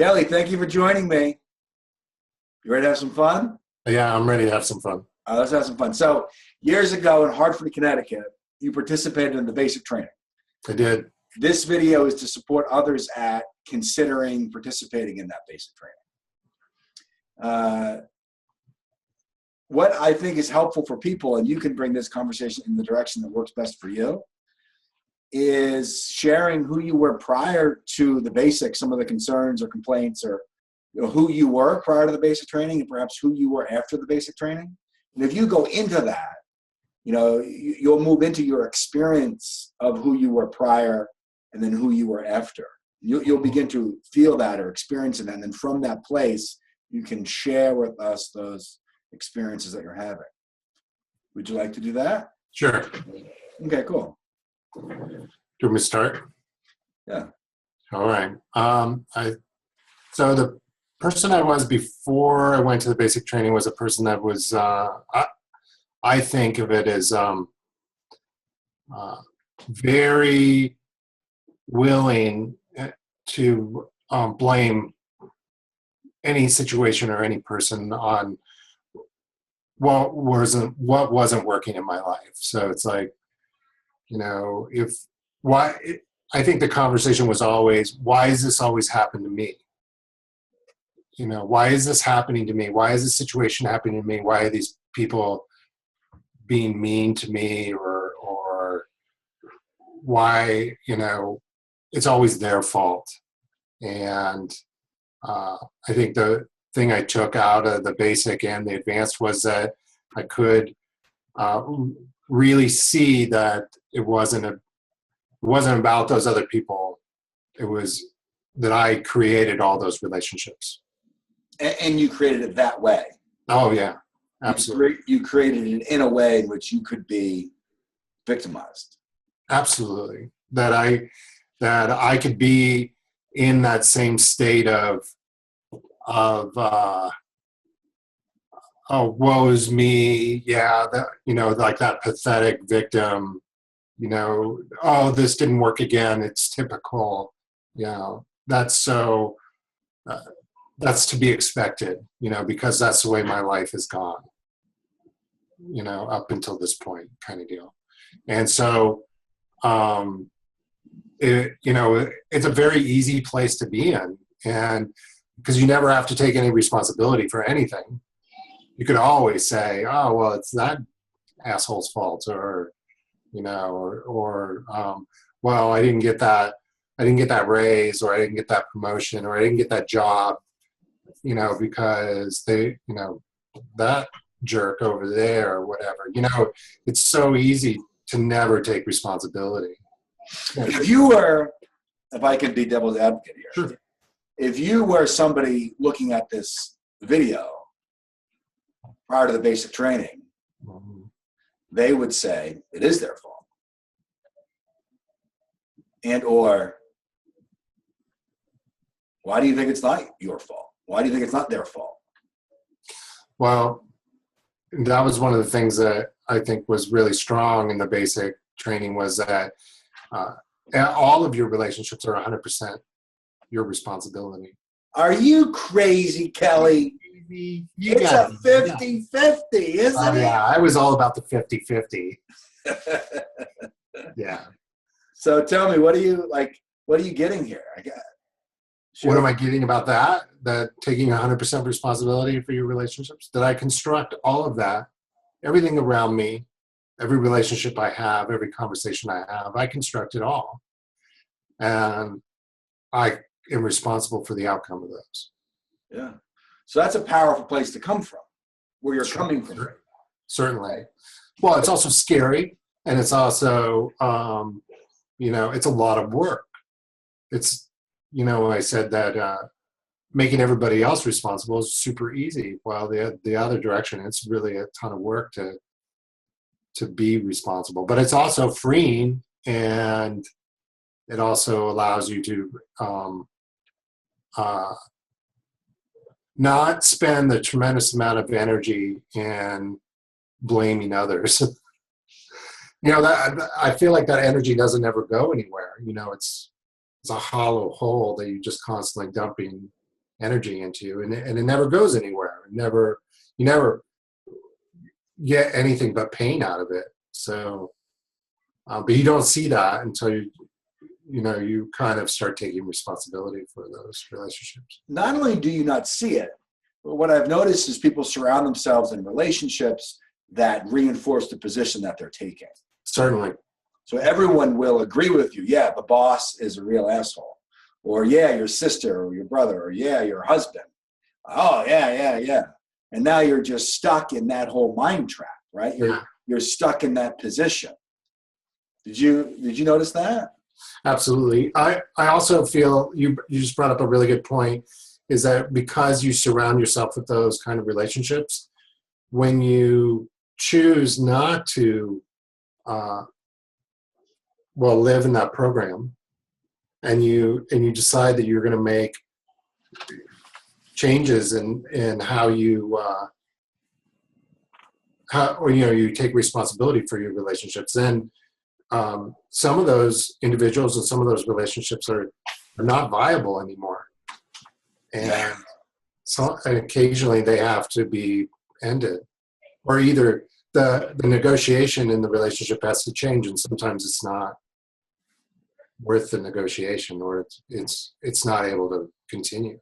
Kelly, thank you for joining me. You ready to have some fun? Yeah, I'm ready to have some fun. Let's have some fun. So, years ago in Hartford, Connecticut, you participated in the basic training. I did. This video is to support others at considering participating in that basic training. What I think is helpful for people, and you can bring this conversation in the direction that works best for you, is sharing who you were prior to the basic, some of the concerns or complaints, or who you were prior to the basic training, and perhaps who you were after the basic training. And if you go into that, you'll move into your experience of who you were prior and then who you were after. You'll begin to feel that or experience it, and then from that place, you can share with us those experiences that you're having. Would you like to do that? Sure. Okay, cool. Do you want me to start? Yeah. All right. So the person I was before I went to the basic training was a person that was, I think of it as very willing to blame any situation or any person on what wasn't working in my life. So it's like, I think the conversation was always, why does this always happen to me? Why is this happening to me? Why is this situation happening to me? Why are these people being mean to me, or why, it's always their fault. And I think the thing I took out of the basic and the advanced was that I could really see that it wasn't about those other people. It was that I created all those relationships. And you created it that way. Oh yeah, absolutely. You created it in a way in which you could be victimized. Absolutely. That I could be in that same state of oh, woe is me. Yeah, like that pathetic victim. Oh, this didn't work again. It's typical. That's so. That's to be expected. Because that's the way my life has gone. Up until this point, kind of deal. And so, it's a very easy place to be in, and because you never have to take any responsibility for anything. You could always say, "Oh, well, it's that asshole's fault," or well, I didn't get that raise, or I didn't get that promotion, or I didn't get that job, because they, that jerk over there or whatever. It's so easy to never take responsibility. If I could be devil's advocate here, sure. If you were somebody looking at this video prior to the basic training, they would say it is their fault. And or, why do you think it's not your fault? Why do you think it's not their fault? Well, that was one of the things that I think was really strong in the basic training, was that all of your relationships are 100% your responsibility. Are you crazy, Kelly? It's a 50-50, isn't it? Yeah, I was all about the 50-50. Yeah. So tell me, what are you getting here? What am I getting about that? That taking 100% responsibility for your relationships? That I construct all of that, everything around me, every relationship I have, every conversation I have, I construct it all. And I am responsible for the outcome of those. Yeah. So that's a powerful place to come from, where you're coming from. Certainly. Well, it's also scary, and it's also, it's a lot of work. It's, I said that making everybody else responsible is super easy. While the other direction, it's really a ton of work to be responsible. But it's also freeing, and it also allows you to not spend the tremendous amount of energy in blaming others. That I feel like that energy doesn't ever go anywhere. It's a hollow hole that you're just constantly dumping energy into, and it never goes anywhere. You never get anything but pain out of it. So, but you don't see that until you kind of start taking responsibility for those relationships. Not only do you not see it, but what I've noticed is people surround themselves in relationships that reinforce the position that they're taking. Certainly. So everyone will agree with you. Yeah, the boss is a real asshole. Or yeah, your sister or your brother, or yeah, your husband. Oh, yeah. And now you're just stuck in that whole mind trap, right? You're stuck in that position. Did you notice that? Absolutely. I also feel you just brought up a really good point, is that because you surround yourself with those kind of relationships, when you choose not to live in that program, and you decide that you're going to make changes in how you you take responsibility for your relationships, then some of those individuals and some of those relationships are not viable anymore, and occasionally they have to be ended, or either the negotiation in the relationship has to change, and sometimes it's not worth the negotiation, or it's not able to continue.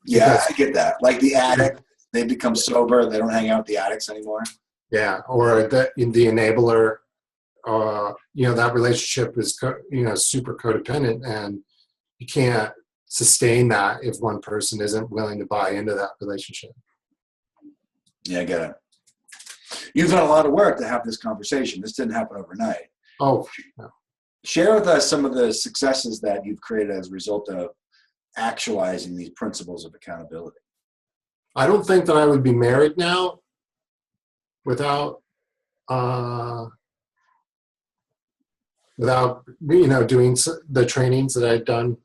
Yeah, I get that. Like the addict, they become sober, they don't hang out with the addicts anymore. Yeah, or the enabler, that relationship is super codependent, and you can't sustain that if one person isn't willing to buy into that relationship. Yeah, I get it. You've done a lot of work to have this conversation. This didn't happen overnight. Oh, no. Share with us some of the successes that you've created as a result of actualizing these principles of accountability. I don't think that I would be married now without doing the trainings that I'd done.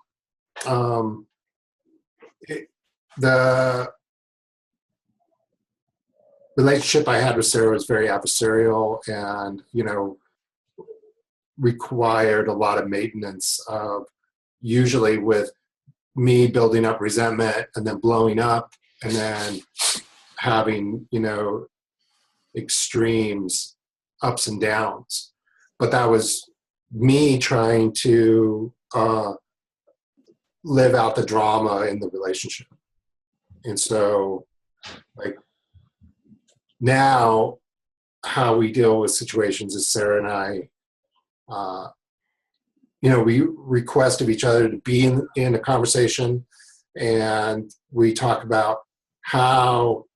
The relationship I had with Sarah was very adversarial, and required a lot of maintenance, usually with me building up resentment and then blowing up, and then having extremes, ups and downs. But that was me trying to live out the drama in the relationship. And so, like, now how we deal with situations is Sarah and I, we request of each other to be in a conversation, and we talk about how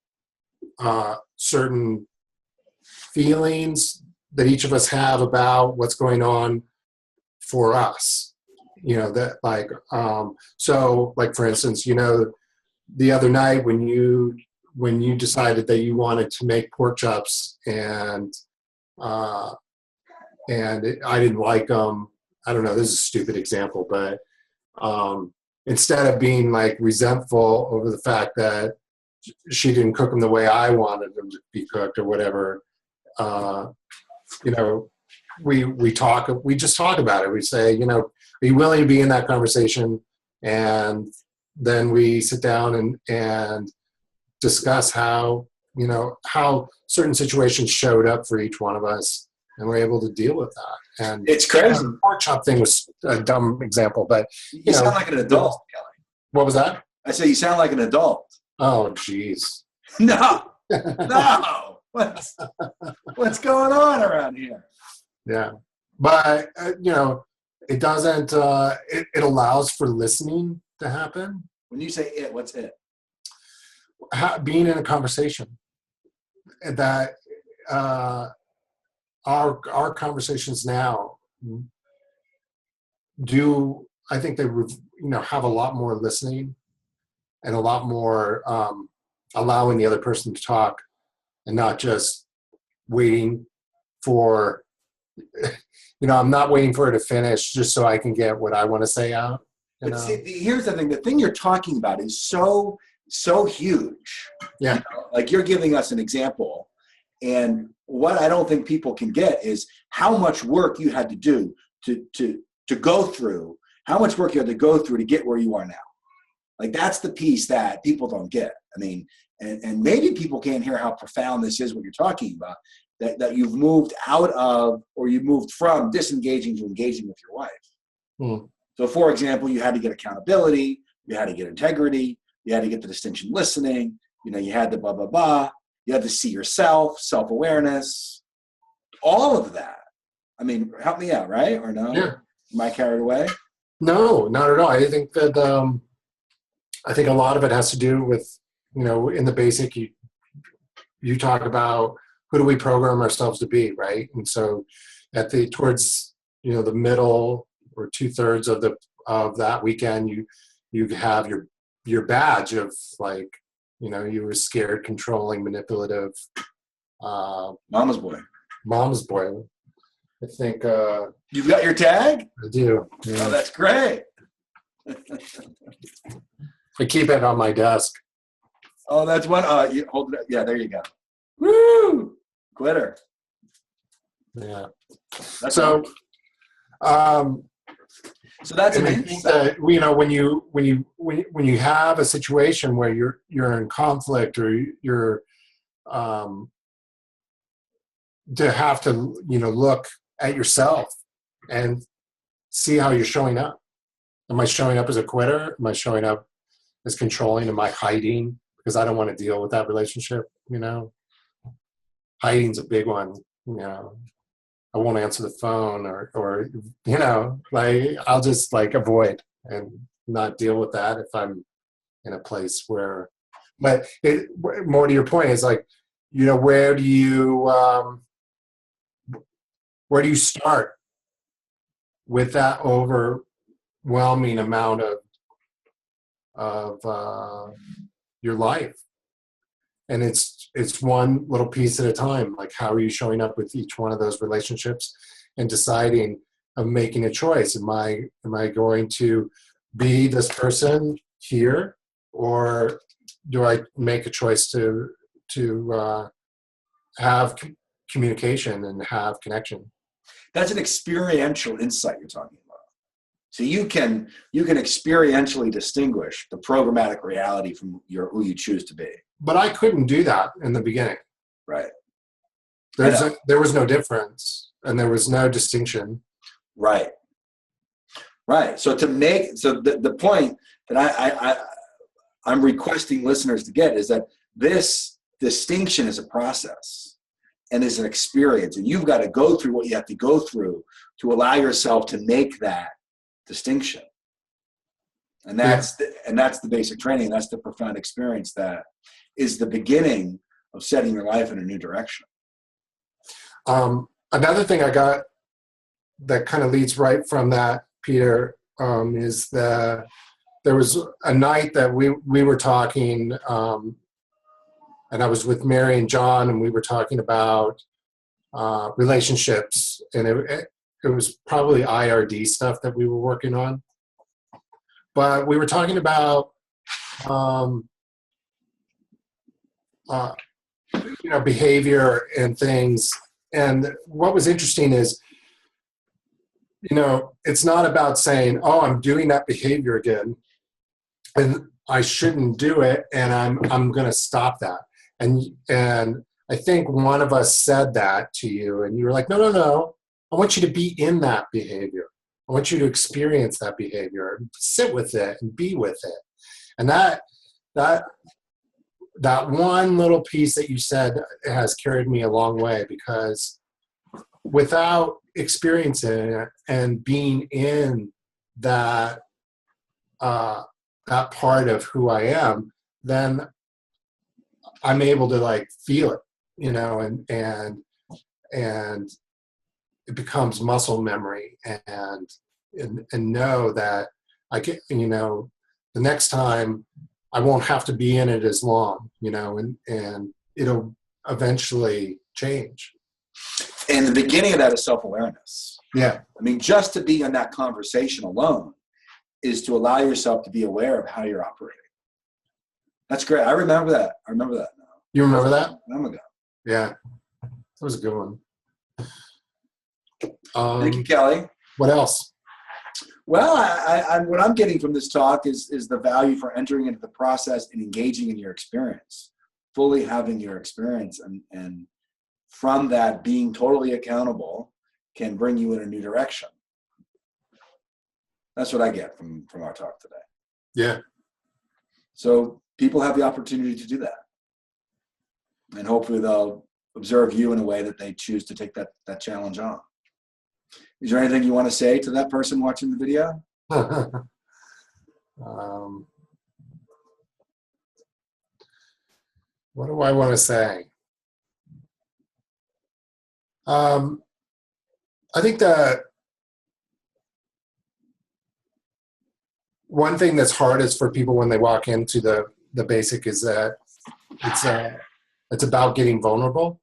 certain feelings that each of us have about what's going on for us. So like, for instance, the other night when you decided that you wanted to make pork chops, and I didn't like them. I don't know, this is a stupid example, but instead of being like resentful over the fact that she didn't cook them the way I wanted them to be cooked or whatever, we just talk about it. We say, are you willing to be in that conversation? And then we sit down and discuss how certain situations showed up for each one of us, and we're able to deal with that. And it's crazy. The pork chop thing was a dumb example, but you sound like an adult, Kelly. What was that? I say you sound like an adult. Oh, geez. No. What's going on around here? Yeah, but it doesn't. It allows for listening to happen. When you say it, what's it? Being in a conversation. That our conversations now do. I think they have a lot more listening, and a lot more allowing the other person to talk, and not just waiting for. I'm not waiting for her to finish just so I can get what I want to say out. But see, here's the thing. The thing you're talking about is so huge. Yeah. Like, you're giving us an example. And what I don't think people can get is how much work you had to do to go through, how much work you had to go through to get where you are now. Like that's the piece that people don't get. I mean, and maybe people can't hear how profound this is what you're talking about, that you've moved out of, or you moved from disengaging to engaging with your wife. Hmm. So for example, you had to get accountability, you had to get integrity, you had to get the distinction listening, you had the blah, blah, blah. You had to see yourself, self-awareness, all of that. I mean, help me out, right? Or no? Yeah. Am I carried away? No, not at all. I think that I think a lot of it has to do with, in the basic, you talk about who do we program ourselves to be, right? And so towards the middle or 2/3 of that weekend, you have your badge of like, you were scared, controlling, manipulative, Mama's boy. I think You've got your tag? I do. Yeah. Oh, that's great. I keep it on my desk. Oh, that's one. You hold it up. Yeah, there you go. Woo! Glitter. Yeah. That's so so that's and an I think that when you have a situation where you're in conflict, or you're to have to look at yourself and see how you're showing up. Am I showing up as a quitter? Am I showing up as controlling? Am I hiding because I don't want to deal with that relationship? Hiding's a big one. I won't answer the phone, or like I'll just like avoid and not deal with that if I'm in a place where. But more to your point is like, where do you start with that overwhelming amount of your life? And it's one little piece at a time. Like, how are you showing up with each one of those relationships and deciding of making a choice? Am I going to be this person here, or do I make a choice to have communication and have connection? That's an experiential insight you're talking about. So you can experientially distinguish the programmatic reality from who you choose to be. But I couldn't do that in the beginning. Right. There was no difference, and there was no distinction. Right. Right. So the point that I'm requesting listeners to get is that this distinction is a process and is an experience, and you've got to go through what you have to go through to allow yourself to make that distinction. And that's the basic training. That's the profound experience that is the beginning of setting your life in a new direction. Another thing I got that kind of leads right from that, Peter, is that there was a night that we were talking, and I was with Mary and John, and we were talking about relationships, and it was probably IRD stuff that we were working on. But we were talking about behavior and things. And what was interesting is, it's not about saying, oh, I'm doing that behavior again, and I shouldn't do it, and I'm going to stop that. And I think one of us said that to you, and you were like, no, I want you to be in that behavior. I want you to experience that behavior, sit with it, and be with it. And that one little piece that you said has carried me a long way, because without experiencing it and being in that part of who I am, then I'm able to like feel it, and it becomes muscle memory, and know that I get, the next time I won't have to be in it as long, and it'll eventually change. And the beginning of that is self-awareness. Yeah. I mean, just to be in that conversation alone is to allow yourself to be aware of how you're operating. That's great. I remember that now. You remember that? Long ago. Yeah. That was a good one. Thank you, Kelly. What else? Well, what I'm getting from this talk is the value for entering into the process and engaging in your experience, fully having your experience, and from that, being totally accountable can bring you in a new direction. That's what I get from our talk today. Yeah. So people have the opportunity to do that. And hopefully they'll observe you in a way that they choose to take that challenge on. Is there anything you want to say to that person watching the video? What do I want to say? I think that one thing that's hardest for people when they walk into the basic is that it's about getting vulnerable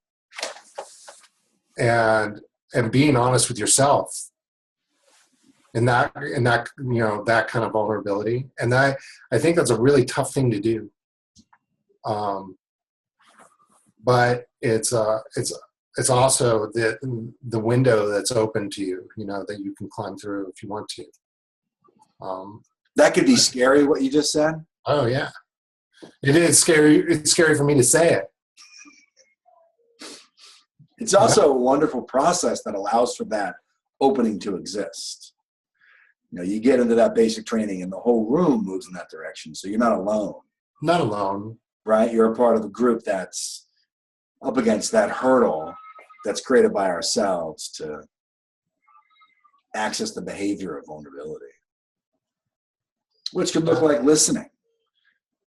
and being honest with yourself, and that that kind of vulnerability, and that I think that's a really tough thing to do. But it's also the window that's open to you, that you can climb through if you want to. That could be scary, what you just said. Oh yeah, it is scary. It's scary for me to say it. It's also a wonderful process that allows for that opening to exist. You get into that basic training and the whole room moves in that direction. So you're not alone. Not alone. Right? You're a part of a group that's up against that hurdle that's created by ourselves to access the behavior of vulnerability, which could look like listening.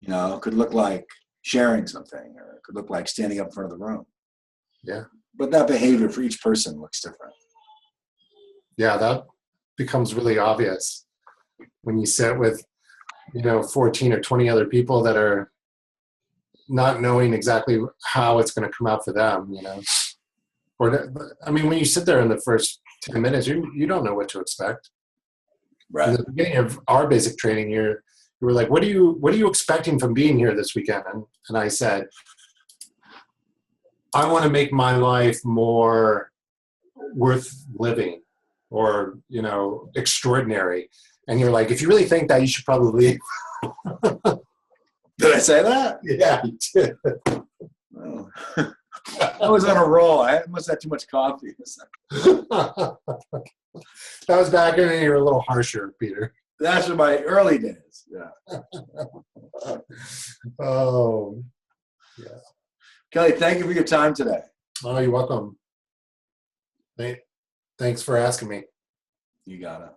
It could look like sharing something, or it could look like standing up in front of the room. Yeah. But that behavior for each person looks different. Yeah, that becomes really obvious when you sit with, 14 or 20 other people that are not knowing exactly how it's going to come out for them, Or, when you sit there in the first 10 minutes, you don't know what to expect. Right. In the beginning of our basic training, you were like, what are you expecting from being here this weekend? And I said, I want to make my life more worth living, or, extraordinary. And you're like, if you really think that, you should probably leave. Did I say that? Yeah, you did. Oh. I was on a roll. I must have too much coffee. That was back when you were a little harsher, Peter. That's in my early days. Yeah. Oh, yeah. Kelly, thank you for your time today. Oh, you're welcome. Thanks for asking me. You got it.